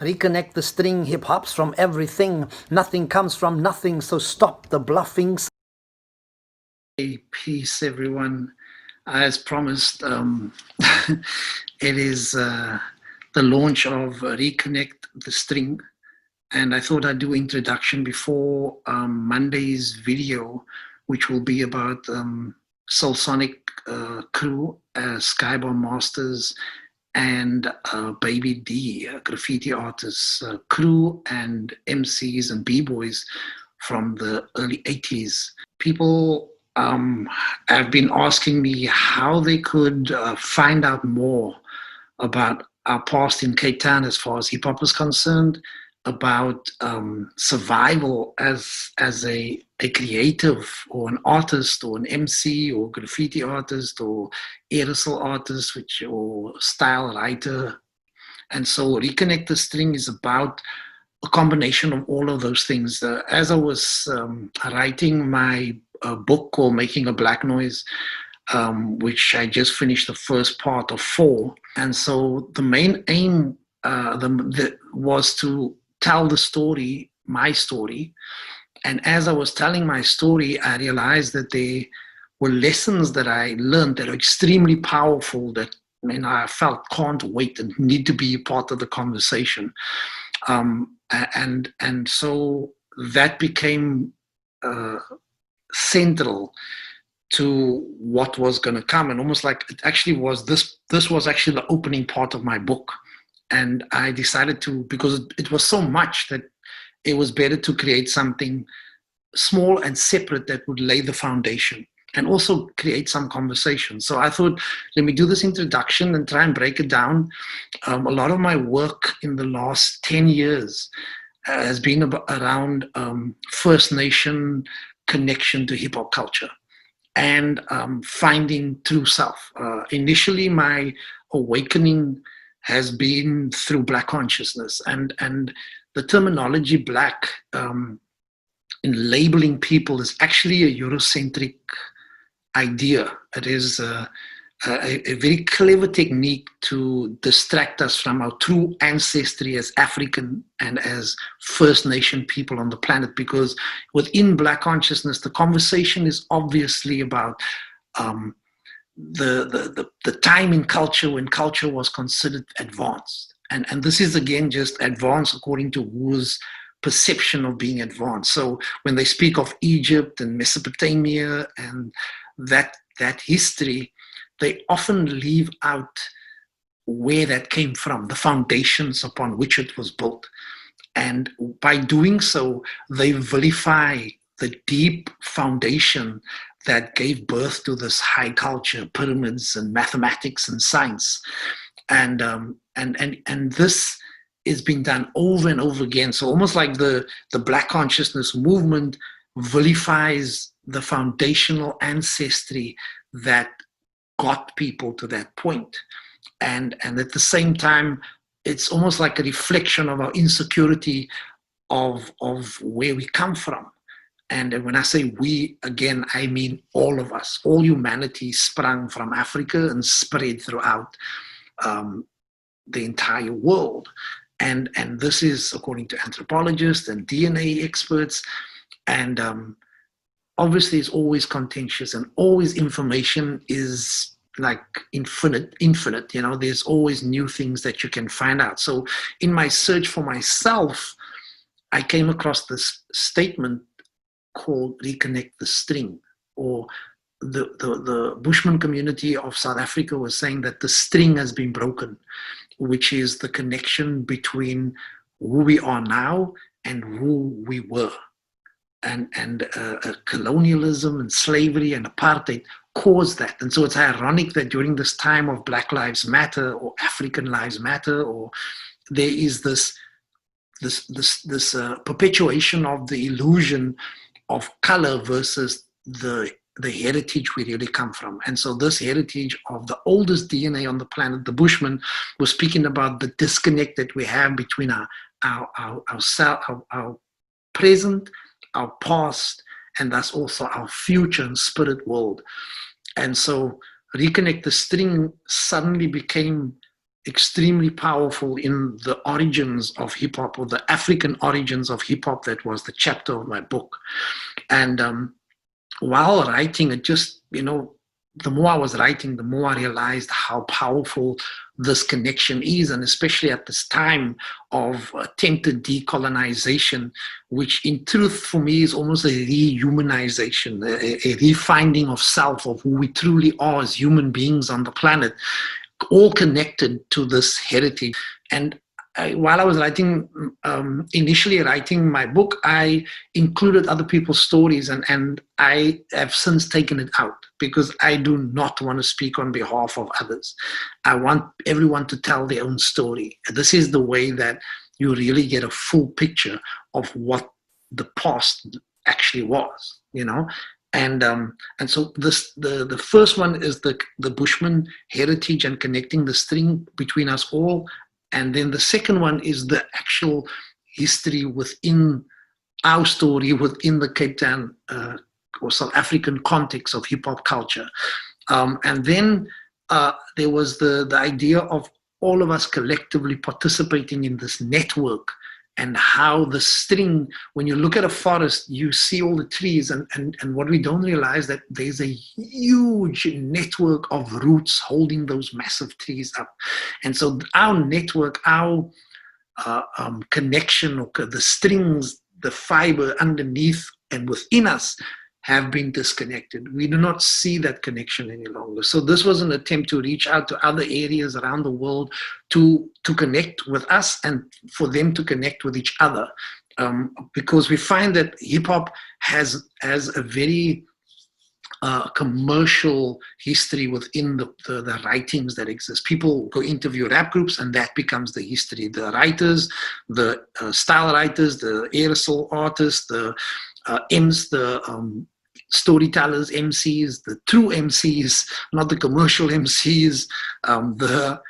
Reconnect the string, hip hop's from everything. Nothing comes from nothing, so stop the bluffing. Hey, peace, everyone. As promised, it is the launch of Reconnect the String. And I thought I'd do introduction before Monday's video, which will be about Soulsonic crew, Skybar Masters, and Baby D, graffiti artists, crew and MCs and B-boys from the early 80s. People have been asking me how they could find out more about our past in Cape Town as far as hip-hop is concerned, about survival as a creative or an artist or an MC or graffiti artist or aerosol artist, or style writer. And so Reconnect the String is about a combination of all of those things. As I was writing my book called Making a Black Noise, which I just finished the first part of 4. And so the main aim was to tell the story, my story. And as I was telling my story, I realized that there were lessons that I learned that are extremely powerful that I felt can't wait and need to be part of the conversation. And so that became central to what was going to come, and almost like it actually was this was actually the opening part of my book. And I decided to, because it was so much that it was better to create something small and separate that would lay the foundation and also create some conversation. So I thought, let me do this introduction and try and break it down. A lot of my work in the last 10 years has been around First Nation connection to hip hop culture and finding true self. Initially, my awakening has been through Black consciousness, and the terminology Black in labeling people is actually a Eurocentric idea. It is a very clever technique to distract us from our true ancestry as African and as First Nation people on the planet, because within Black consciousness, the conversation is obviously about the time in culture when culture was considered advanced. And this is, again, just advanced according to whose perception of being advanced. So when they speak of Egypt and Mesopotamia and that history, they often leave out where that came from, the foundations upon which it was built. And by doing so, they vilify the deep foundation that gave birth to this high culture, pyramids and mathematics and science. And this is being done over and over again. So almost like the Black consciousness movement vilifies the foundational ancestry that got people to that point. And at the same time, it's almost like a reflection of our insecurity of where we come from. And when I say we, again, I mean all of us. All humanity sprung from Africa and spread throughout the entire world. And this is according to anthropologists and DNA experts. And obviously it's always contentious, and always information is like infinite. There's always new things that you can find out. So in my search for myself, I came across this statement called Reconnect the String, or the Bushman community of South Africa was saying that the string has been broken, which is the connection between who we are now and who we were. And colonialism and slavery and apartheid caused that. And so it's ironic that during this time of Black Lives Matter or African Lives Matter, or there is this perpetuation of the illusion of color versus the heritage we really come from. And so this heritage of the oldest DNA on the planet, the Bushman, was speaking about the disconnect that we have between our present, our past, and thus also our future and spirit world. And so Reconnect the String suddenly became extremely powerful in the origins of hip hop, or the African origins of hip hop. That was the chapter of my book. And while writing, it just, the more I was writing, the more I realized how powerful this connection is, and especially at this time of attempted decolonization, which in truth for me is almost a rehumanization, a refinding of self, of who we truly are as human beings on the planet, all connected to this heritage. And while I was writing, initially writing my book, I included other people's stories, and I have since taken it out because I do not want to speak on behalf of others. I want everyone to tell their own story. This is the way that you really get a full picture of what the past actually was, And so the first one is the Bushman heritage and connecting the string between us all. And then the second one is the actual history within our story, within the Cape Town or South African context of hip hop culture. And then there was the idea of all of us collectively participating in this network, and how the string, when you look at a forest, you see all the trees, and what we don't realize, that there's a huge network of roots holding those massive trees up. And so our network, our connection, or the strings, the fiber underneath and within us, have been disconnected. We do not see that connection any longer. So this was an attempt to reach out to other areas around the world to connect with us, and for them to connect with each other. Because we find that hip hop has a very commercial history within the writings that exist. People go interview rap groups, and that becomes the history. The writers, the style writers, the aerosol artists, the M's, the storytellers, MCs, the true MCs, not the commercial MCs, the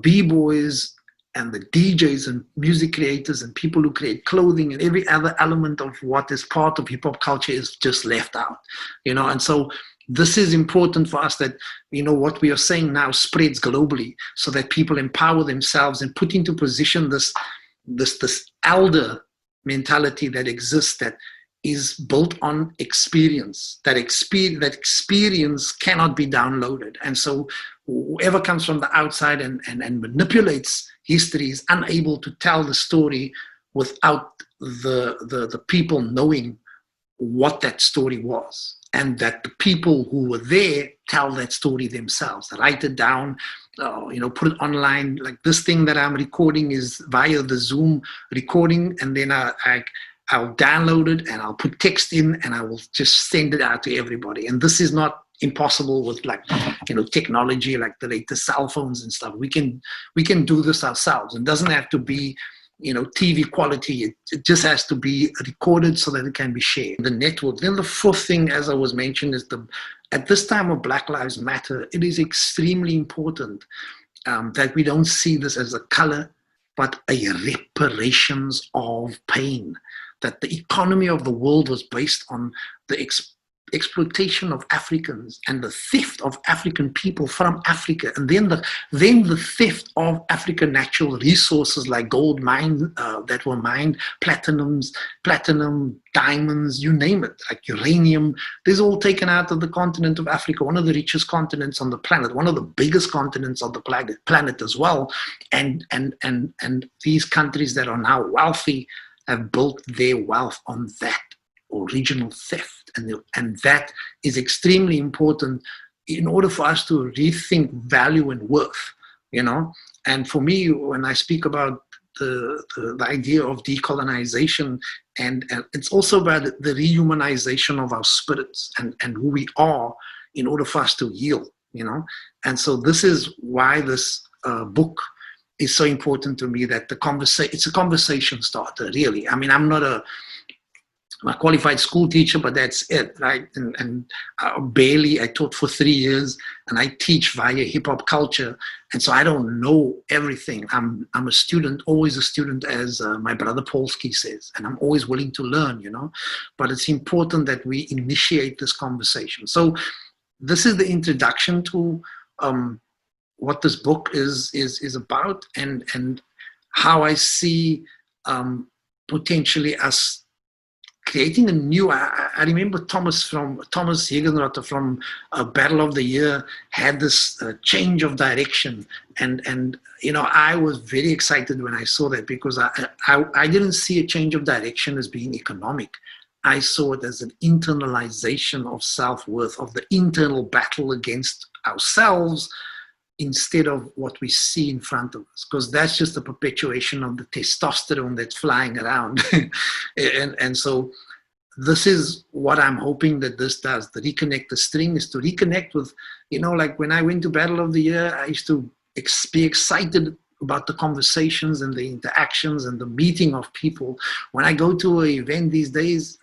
B-boys, and the DJs and music creators and people who create clothing, and every other element of what is part of hip hop culture is just left out, And so this is important for us, that, what we are saying now spreads globally, so that people empower themselves and put into position this elder mentality that exists, that is built on experience. That experience cannot be downloaded. And so whoever comes from the outside and manipulates history is unable to tell the story without the people knowing what that story was, and that the people who were there tell that story themselves. Write it down, put it online. Like this thing that I'm recording is via the Zoom recording, and then I'll download it and I'll put text in and I will just send it out to everybody. And this is not impossible with technology like the latest cell phones and stuff. We can do this ourselves. It doesn't have to be TV quality. It just has to be recorded so that it can be shared. The network. Then the fourth thing, as I was mentioned, is at this time of Black Lives Matter, it is extremely important that we don't see this as a color, but a reparations of pain. That the economy of the world was based on the exploitation of Africans and the theft of African people from Africa, and then the theft of African natural resources like gold mines that were mined, platinum, diamonds, you name it, like uranium. This is all taken out of the continent of Africa, one of the richest continents on the planet, one of the biggest continents on the planet as well. And these countries that are now wealthy have built their wealth on that original theft. And that is extremely important in order for us to rethink value and worth, And for me, when I speak about the idea of decolonization, and it's also about the rehumanization of our spirits and who we are in order for us to heal, And so this is why this book is so important to me, that it's a conversation starter, really. I mean, I'm not a qualified school teacher, but that's it, right? And I taught for 3 years, and I teach via hip hop culture. And so I don't know everything. I'm a student, always a student, as my brother Polsky says, and I'm always willing to learn, But it's important that we initiate this conversation. So this is the introduction to what this book is about, and how I see potentially us creating a new. I remember Thomas Hegenrotter from Battle of the Year had this change of direction, and you know, I was very excited when I saw that, because I didn't see a change of direction as being economic. I saw it as an internalization of self-worth, of the internal battle against ourselves, instead of what we see in front of us, because that's just a perpetuation of the testosterone that's flying around. and so this is what I'm hoping that this does. The Reconnect the String is to reconnect with, you know, like when I went to Battle of the Year, I used to be excited about the conversations and the interactions and the meeting of people. When I go to an event these days,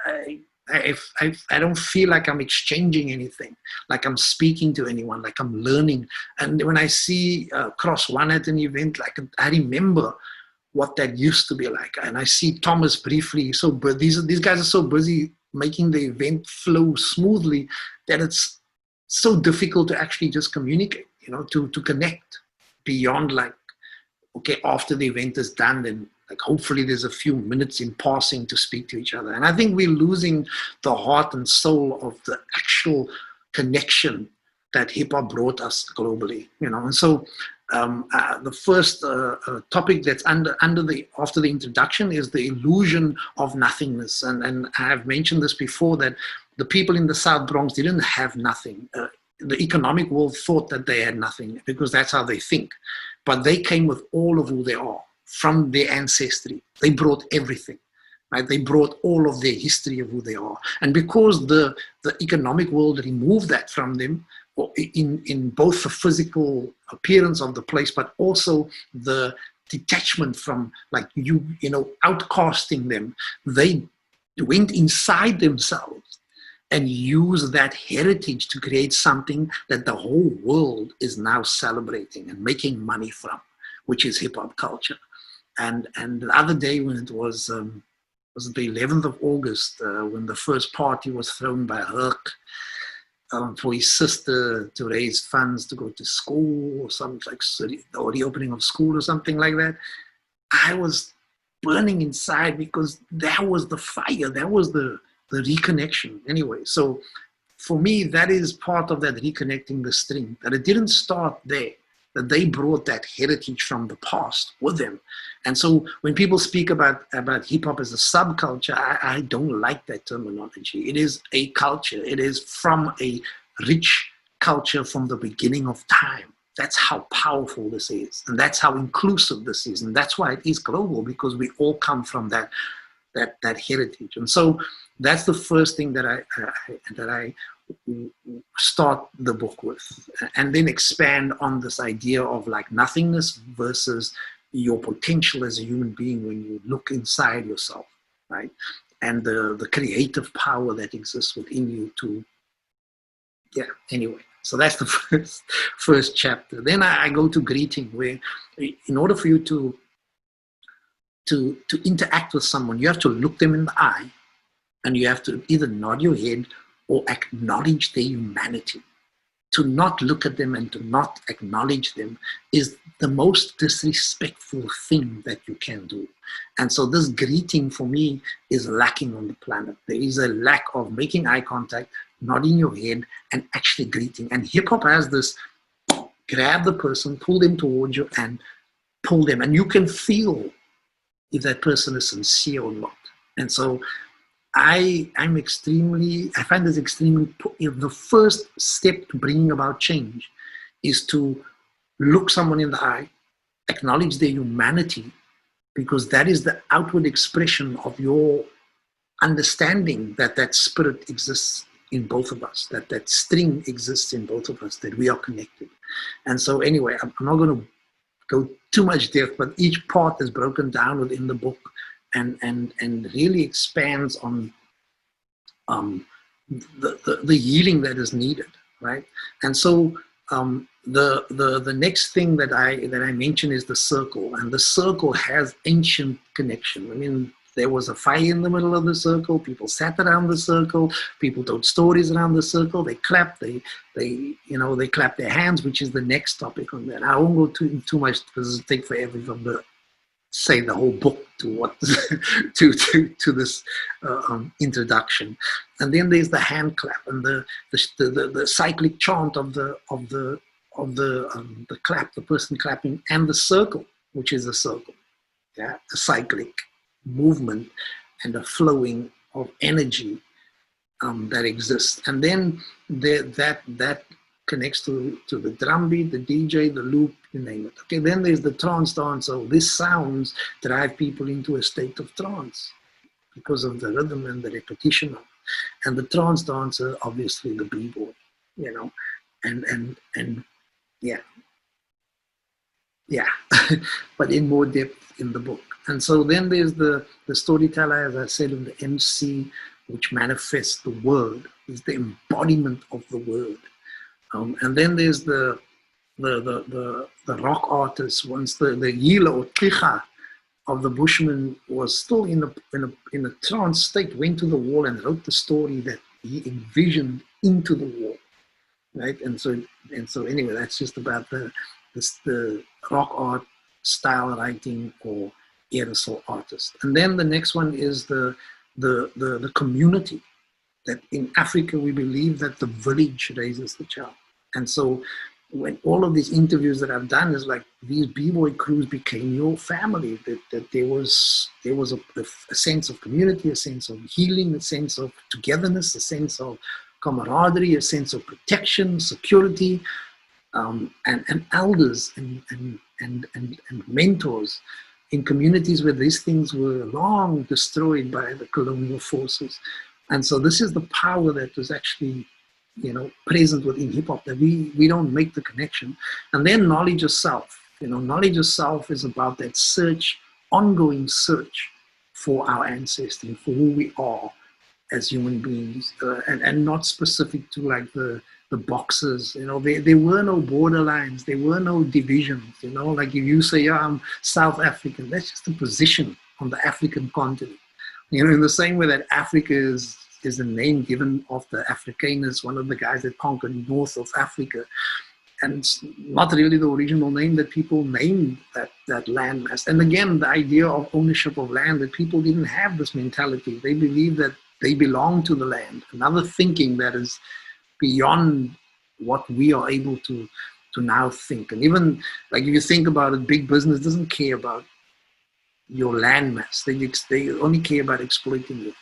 I don't feel like I'm exchanging anything, like I'm speaking to anyone, like I'm learning. And when I see Cross One at an event, like I remember what that used to be like. And I see Thomas briefly, but these guys are so busy making the event flow smoothly that it's so difficult to actually just communicate, you know, to connect beyond like, okay, after the event is done, then like hopefully there's a few minutes in passing to speak to each other. And I think we're losing the heart and soul of the actual connection that hip hop brought us globally, you know. And so the first topic that's after the introduction is the illusion of nothingness. And I've mentioned this before, that the people in the South Bronx didn't have nothing. The economic world thought that they had nothing, because that's how they think. But they came with all of who they are from their ancestry. They brought everything, right? They brought all of their history of who they are. And because the economic world removed that from them, in both the physical appearance of the place, but also the detachment from, like, you know, outcasting them, they went inside themselves and used that heritage to create something that the whole world is now celebrating and making money from, which is hip hop culture. And the other day, when it was the 11th of August, when the first party was thrown by Herc for his sister to raise funds to go to school, or something like, or the opening of school or something like that, I was burning inside, because that was the fire, that was the reconnection anyway. So for me, that is part of that reconnecting the string, that it didn't start there, that they brought that heritage from the past with them. And so when people speak about hip hop as a subculture, I don't like that terminology. It is a culture. It is from a rich culture from the beginning of time. That's how powerful this is. And that's how inclusive this is. And that's why it is global, because we all come from that heritage. And so that's the first thing that I start the book with, and then expand on this idea of like nothingness versus your potential as a human being when you look inside yourself, right? And the creative power that exists within you to, yeah, anyway. So that's the first chapter. Then I go to greeting, where in order for you to interact with someone, you have to look them in the eye, and you have to either nod your head or acknowledge their humanity. To not look at them and to not acknowledge them is the most disrespectful thing that you can do. And so this greeting for me is lacking on the planet. There is a lack of making eye contact, nodding your head, and actually greeting. And hip hop has this: grab the person, pull them towards you, and pull them. And you can feel if that person is sincere or not. And so I find this extremely, the first step to bringing about change is to look someone in the eye, acknowledge their humanity, because that is the outward expression of your understanding that that spirit exists in both of us, that that string exists in both of us, that we are connected. And so anyway, I'm not going to go too much depth, but each part is broken down within the book, and really expands on the healing that is needed, right? And so the next thing that I mention is the circle, and the circle has ancient connection. I mean, there was a fire in the middle of the circle. People sat around the circle. People told stories around the circle. They clapped. They clapped their hands, which is the next topic on that. I won't go too much because it'll take forever from say the whole book to what to this introduction. And then there's the hand clap and the cyclic chant of the clap, the person clapping, and the circle, which is a circle, yeah, a cyclic movement and a flowing of energy that exists. And then that connects to the drum beat, the DJ, the loop, you name it. Okay, then there's the trance dance. So these sounds drive people into a state of trance because of the rhythm and the repetition of it. And the trance dancer, obviously the B-boy, you know, and yeah, but in more depth in the book. And so then there's the storyteller, as I said, and the MC, which manifests the word, is the embodiment of the word. And then there's the rock artist. Once the Yila or Tlicha of the Bushman was still in a trance state, went to the wall and wrote the story that he envisioned into the wall, right? And so anyway, that's just about the rock art style writing or aerosol artist. And then the next one is the community. That in Africa we believe that the village raises the child. And so when all of these interviews that I've done is like these b-boy crews became your family, that there was a sense of community, a sense of healing, a sense of togetherness, a sense of camaraderie, a sense of protection, security, and elders and mentors in communities where these things were long destroyed by the colonial forces. And so this is the power that was actually, present within hip hop, that we don't make the connection. And then knowledge of self. Knowledge of self is about that search, ongoing search for our ancestry, for who we are as human beings, and not specific to like the boxes. There were no borderlines, there were no divisions. Like if you say, yeah, I'm South African, that's just a position on the African continent. In the same way that Africa is a name given after Africanus, one of the guys that conquered north of Africa. And it's not really the original name that people named that landmass. And again, the idea of ownership of land, that people didn't have this mentality. They believed that they belong to the land. Another thinking that is beyond what we are able to now think. And even like if you think about it, big business doesn't care about your landmass. They only care about exploiting it,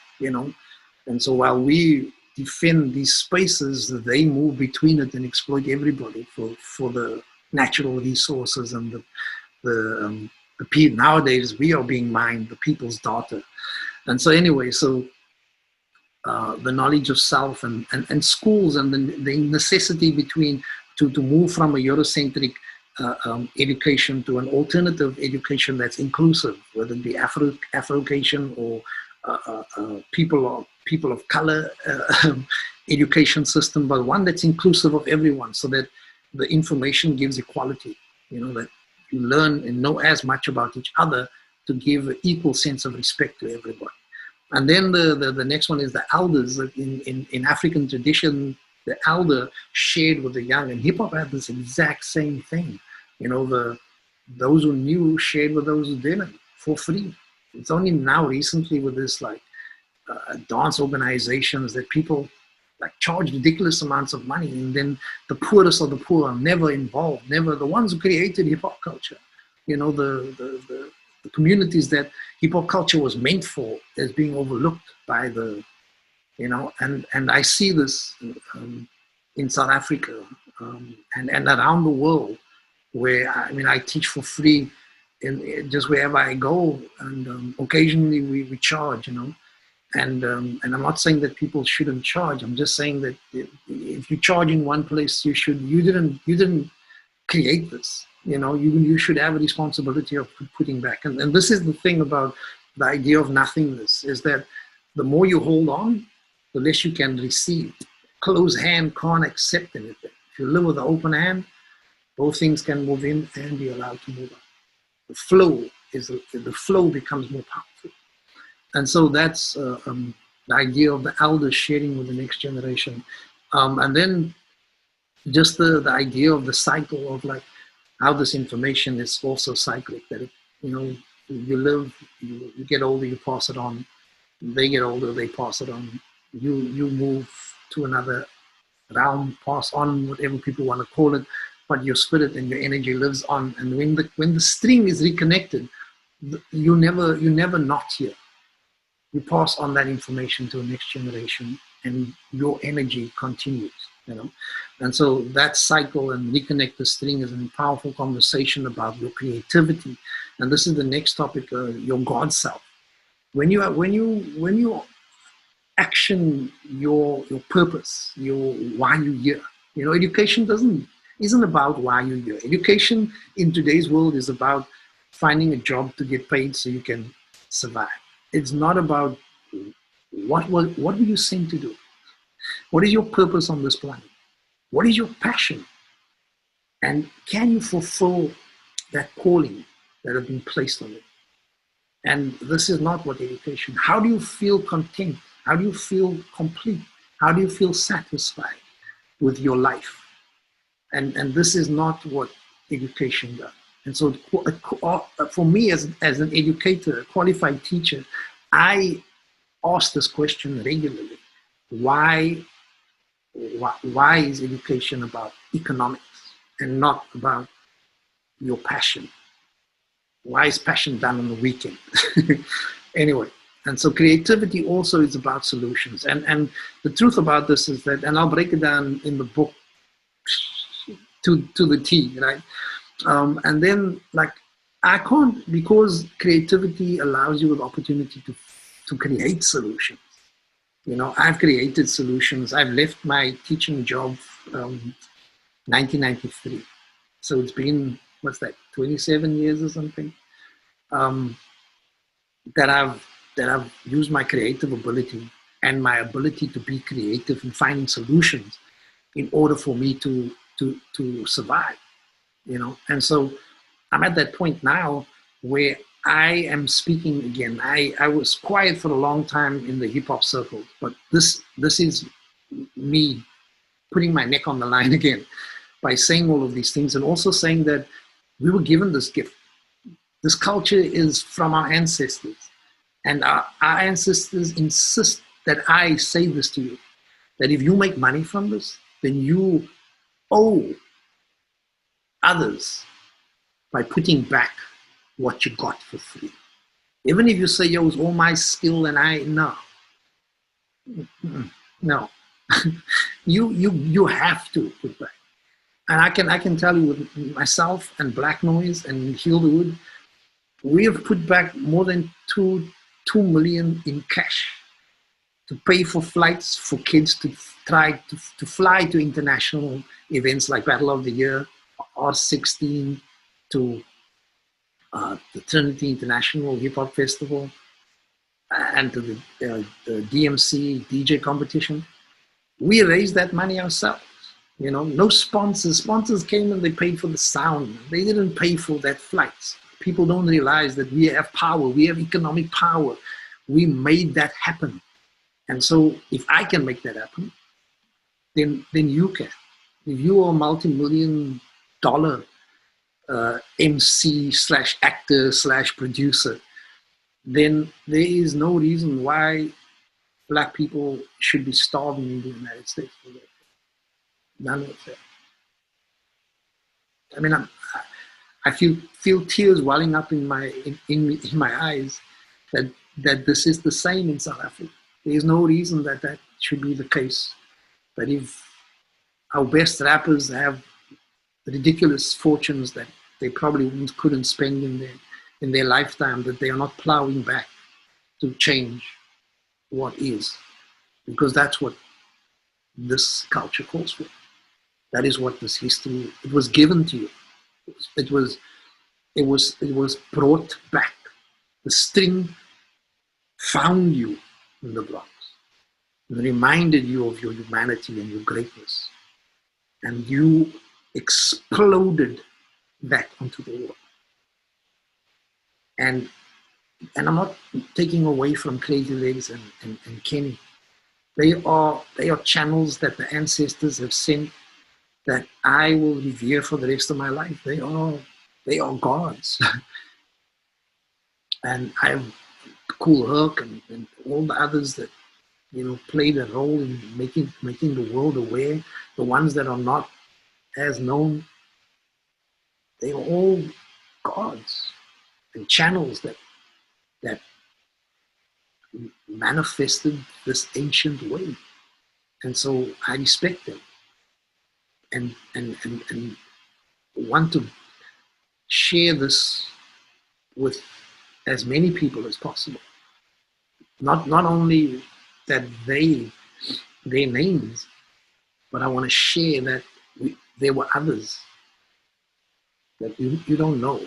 And so while we defend these spaces, they move between it and exploit everybody for the natural resources and the people. Nowadays, we are being mined, the people's data. And so anyway, the knowledge of self and schools and the necessity to move from a Eurocentric education to an alternative education that's inclusive, whether it be Afrocation or people of color education system, but one that's inclusive of everyone, so that the information gives equality. That you learn and know as much about each other to give an equal sense of respect to everybody. And then the next one is the elders. In African tradition, the elder shared with the young, and hip hop had this exact same thing. Those who knew shared with those who didn't for free. It's only now recently with this like dance organizations that people like charge ridiculous amounts of money, and then the poorest of the poor are never involved, never the ones who created hip hop culture. The communities that hip hop culture was meant for is being overlooked by and I see this in South Africa and around the world, where I teach for free in just wherever I go, and occasionally we charge, and I'm not saying that people shouldn't charge. I'm just saying that if you charge in one place, you didn't create this. You should have a responsibility of putting back. And this is the thing about the idea of nothingness, is that the more you hold on, the less you can receive. Closed hand can't accept anything. If you live with an open hand, both things can move in and be allowed to move out. The flow becomes more powerful. And so that's the idea of the elders sharing with the next generation. And then just the idea of the cycle of like how this information is also cyclic, that it, you know, you live, you get older, you pass it on, they get older, they pass it on, you move to another realm, pass on, whatever people want to call it, but your spirit and your energy lives on. And when the string is reconnected, you never not here. You pass on that information to the next generation, and your energy continues, you know. And so that cycle and Reconnect the String is a powerful conversation about your creativity. And this is the next topic, your God self. When you action your purpose, your why you're here. You know, education isn't about why you're here. Education in today's world is about finding a job to get paid so you can survive. It's not about what were you sent to do? What is your purpose on this planet? What is your passion? And can you fulfill that calling that has been placed on it? And this is not what education. How do you feel content? How do you feel complete? How do you feel satisfied with your life? And this is not what education does. And so for me as an educator, a qualified teacher, I ask this question regularly. Why is education about economics and not about your passion? Why is passion done on the weekend? Anyway, and so creativity also is about solutions. And the truth about this is that, and I'll break it down in the book to the T, right? And then, like, I can't, because creativity allows you the opportunity to create solutions. You know, I've created solutions. I've left my teaching job 1993. So it's been, what's that, 27 years or something, that I've used my creative ability and my ability to be creative in finding solutions in order for me to survive, you know. And so I'm at that point now where I am speaking again. I was quiet for a long time in the hip hop circle, but this is me putting my neck on the line again by saying all of these things, and also saying that we were given this gift. This culture is from our ancestors, and our ancestors insist that I say this to you, that if you make money from this, then you owe others by putting back what you got for free. Even if you say, yo, it's all my skill and no. you have to put back. And I can tell you, with myself and Black Noise and Heal the Wood, we have put back more than 2 million in cash to pay for flights for kids to try to fly to international events like Battle of the Year, R16, to the Trinity International Hip Hop Festival, and to the DMC DJ competition. We raised that money ourselves. You know, no sponsors. Sponsors came and they paid for the sound. They didn't pay for that flights. People don't realize that we have power. We have economic power. We made that happen. And so if I can make that happen, then you can. If you are a multi-million dollar MC / actor / producer, then there is no reason why Black people should be starving in the United States. None of that. I mean, I feel tears welling up in my eyes that this is the same in South Africa. There is no reason that should be the case. That if our best rappers have ridiculous fortunes that they probably couldn't spend in their lifetime, that they are not plowing back to change what is, because that's what this culture calls for. That is what this history, it was given to you. It was brought back. The string found you in the Bronx and reminded you of your humanity and your greatness. And you exploded that onto the world. And And I'm not taking away from Crazy Legs and Kenny. They are channels that the ancestors have sent that I will revere for the rest of my life. They are gods. And I have Cool Herc and all the others that played a role in making the world aware. The ones that are not as known, they are all gods and channels that manifested this ancient way. And so I respect them and want to share this with as many people as possible. Not only that their names, but I want to share that there were others that you don't know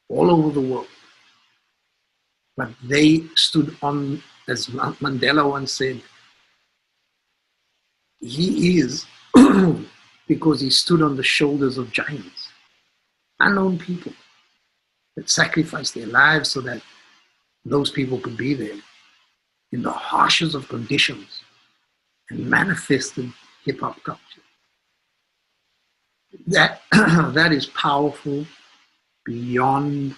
all over the world. But they stood on, as Mandela once said, he is because he stood on the shoulders of giants, unknown people that sacrificed their lives so that those people could be there in the harshest of conditions and manifested hip-hop culture. That that is powerful beyond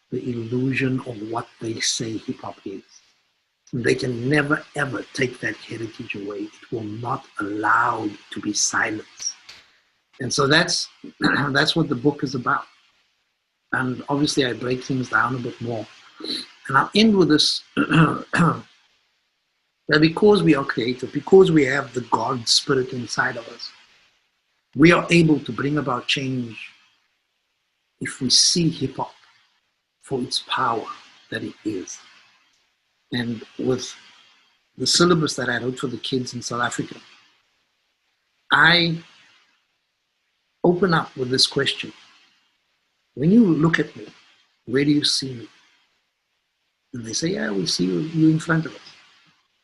the illusion of what they say hip-hop is. They can never ever take that heritage away. It will not allow to be silenced. And so that's what the book is about. And obviously I break things down a bit more. And I'll end with this, that because we are creative, because we have the God spirit inside of us, we are able to bring about change if we see hip-hop for its power that it is. And with the syllabus that I wrote for the kids in South Africa, I open up with this question. When you look at me, where do you see me? And they say, yeah, we see you in front of us.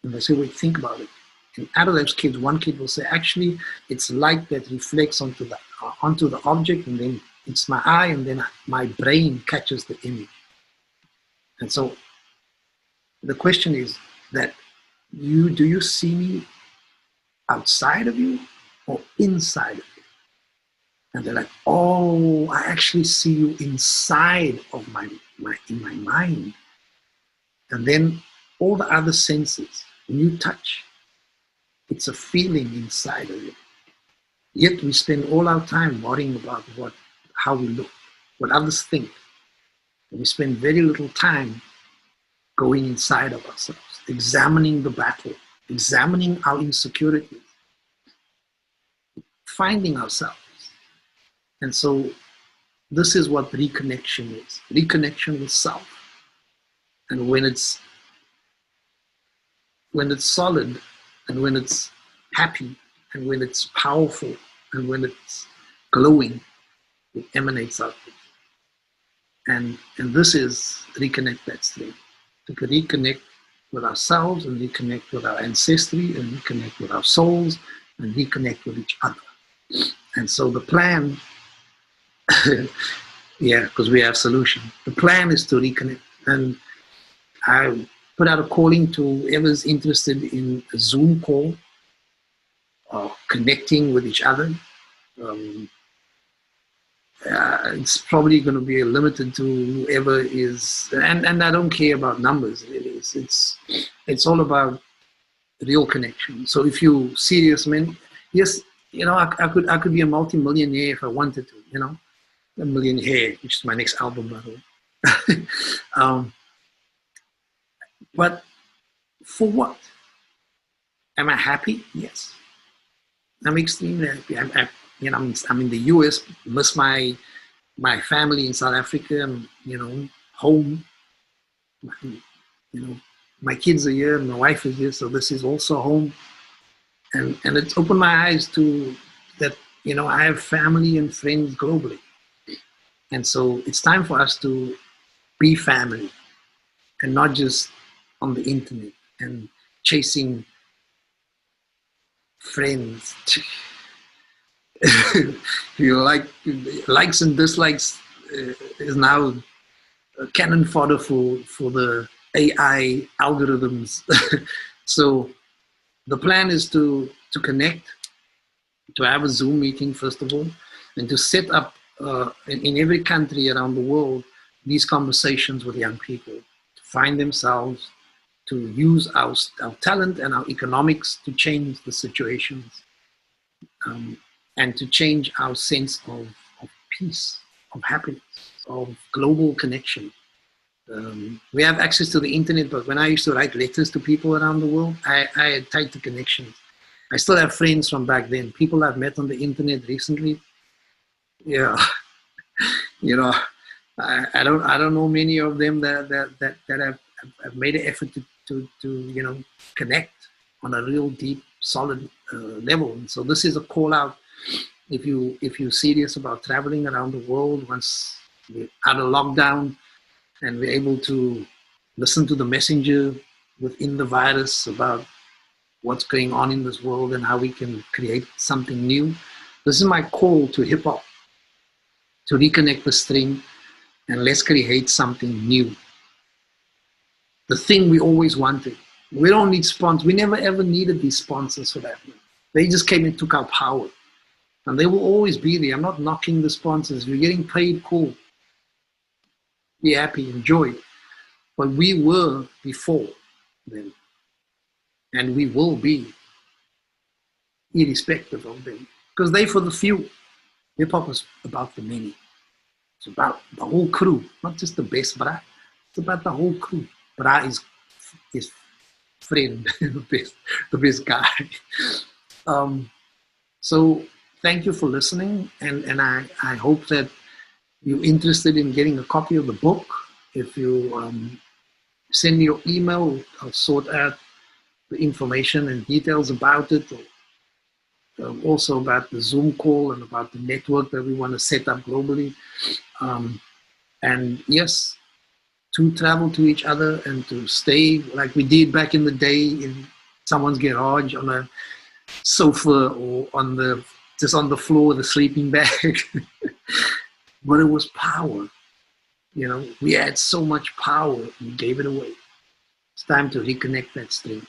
And they say, wait, think about it. And out of those kids, one kid will say, actually, it's light that reflects onto the object, and then it's my eye, and then my brain catches the image. And so the question is that do you see me outside of you or inside of you? And they're like, oh, I actually see you inside of in my mind. And then all the other senses, when you touch, it's a feeling inside of you. Yet we spend all our time worrying about how we look, what others think. And we spend very little time going inside of ourselves, examining the battle, examining our insecurities, finding ourselves. And so this is what reconnection is. Reconnection with self. And when it's solid, and when it's happy, and when it's powerful, and when it's glowing, it emanates out. And this is Reconnect That String. To reconnect with ourselves, and reconnect with our ancestry, and reconnect with our souls, and reconnect with each other. And so the plan, yeah, because we have solution. The plan is to reconnect. And I put out a calling to whoever's interested in a Zoom call, connecting with each other. It's probably going to be limited to whoever is, and I don't care about numbers. It's all about real connection. So if you serious, man, yes, I could be a multi-millionaire if I wanted to, a millionaire, which is my next album, by the way. But for what? Am I happy? Yes. I'm extremely happy. I'm in the US, miss my family in South Africa, and, home. My kids are here, my wife is here, so this is also home. And it's opened my eyes to that, I have family and friends globally. And so it's time for us to be family and not just on the internet and chasing friends. You like likes and dislikes is now cannon fodder for the AI algorithms. So the plan is to connect, to have a Zoom meeting first of all, and to set up in every country around the world these conversations with young people to find themselves, to use our talent and our economics to change the situations, and to change our sense of peace, of happiness, of global connection. We have access to the internet, but when I used to write letters to people around the world, I had tighter connections. I still have friends from back then, people I've met on the internet recently. Yeah, you know, I don't know many of them that have made an effort to connect on a real deep, solid level. And so this is a call out. If you're serious about traveling around the world once we're out of lockdown, and we're able to listen to the messenger within the virus about what's going on in this world and how we can create something new. This is my call to hip hop, to reconnect the string, and let's create something new. The thing we always wanted. We don't need sponsors. We never ever needed these sponsors for that. They just came and took our power. And they will always be there. I'm not knocking the sponsors. If you're getting paid, cool. Be happy, enjoy. But we were before them. And we will be irrespective of them. Because they for the few. Hip hop is about the many. It's about the whole crew, not just the best bra. It's about the whole crew. Bra is friend, the best guy. So thank you for listening, and I hope that you're interested in getting a copy of the book. If you send me your email, I'll sort out the information and details about it. Also about the Zoom call and about the network that we want to set up globally. And yes, to travel to each other and to stay like we did back in the day in someone's garage on a sofa or just on the floor with a sleeping bag. But it was power. We had so much power, we gave it away. It's time to reconnect that string.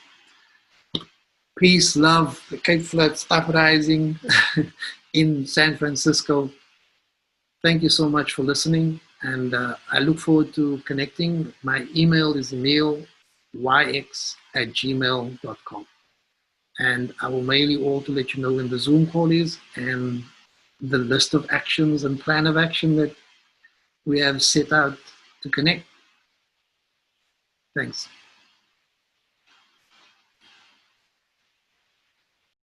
Peace, love, the Cape Flats uprising in San Francisco. Thank you so much for listening, and I look forward to connecting. My email is emilYX@gmail.com, and I will mail you all to let you know when the Zoom call is and the list of actions and plan of action that we have set out to connect. Thanks.